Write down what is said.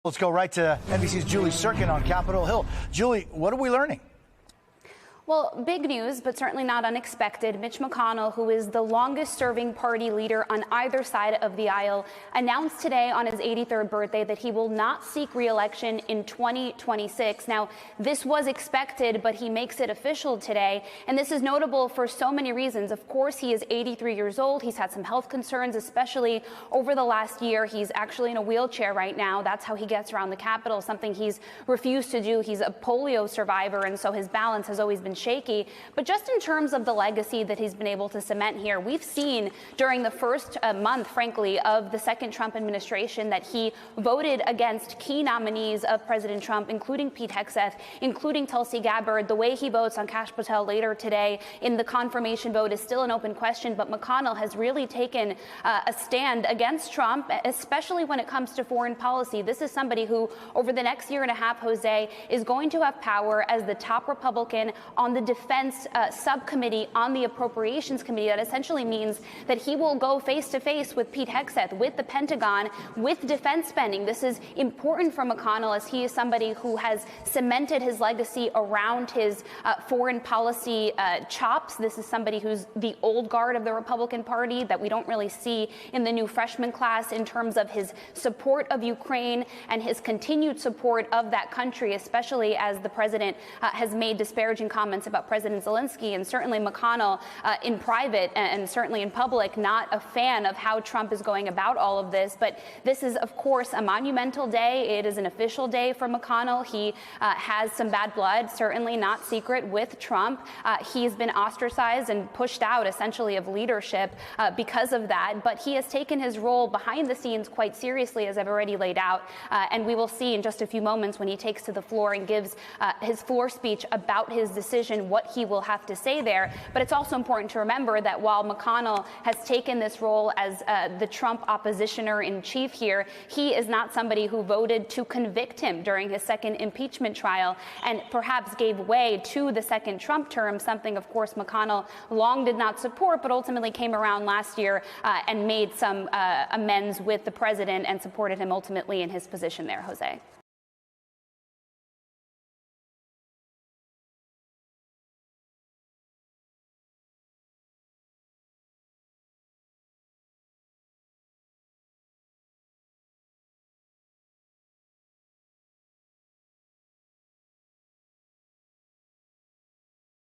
Let's go right to NBC's Julie Sirkin on Capitol Hill. Julie, what are we learning? Well, big news, but certainly not unexpected. Mitch McConnell, who is the longest-serving party leader on either side of the aisle, announced today on his 83rd birthday that he will not seek re-election in 2026. Now, this was expected, but he makes it official today, and this is notable for so many reasons. Of course, he is 83 years old. He's had some health concerns, especially over the last year. He's actually in a wheelchair right now. That's how he gets around the Capitol, something he's refused to do. He's a polio survivor, and so his balance has always been shaky. But just in terms of the legacy that he's been able to cement here, we've seen during the first month, frankly, of the second Trump administration that he voted against key nominees of President Trump, including Pete Hegseth, including Tulsi Gabbard. The way he votes on Kash Patel later today in the confirmation vote is still an open question, but McConnell has really taken a stand against Trump, especially when it comes to foreign policy. This is somebody who, over the next year and a half, Jose, is going to have power as the top Republican on the defense subcommittee on the appropriations committee. That essentially means that he will go face to face with Pete Hegseth, with the Pentagon, with defense spending. This is important for McConnell as he is somebody who has cemented his legacy around his foreign policy chops. This is somebody who's the old guard of the Republican Party that we don't really see in the new freshman class in terms of his support of Ukraine and his continued support of that country, especially as the president has made disparaging comments about President Zelensky, and certainly McConnell in private and certainly in public, not a fan of how Trump is going about all of this. But this is, of course, a monumental day. It is an official day for McConnell. He has some bad blood, certainly not secret, with Trump. He's been ostracized and pushed out, essentially, of leadership because of that. But he has taken his role behind the scenes quite seriously, as I've already laid out. And we will see in just a few moments when he takes to the floor and gives his floor speech about his decision, what he will have to say there. But it's also important to remember that while McConnell has taken this role as the Trump oppositioner in chief here, he is not somebody who voted to convict him during his second impeachment trial and perhaps gave way to the second Trump term, something, of course, McConnell long did not support, but ultimately came around last year and made some amends with the president and supported him ultimately in his position there, Jose.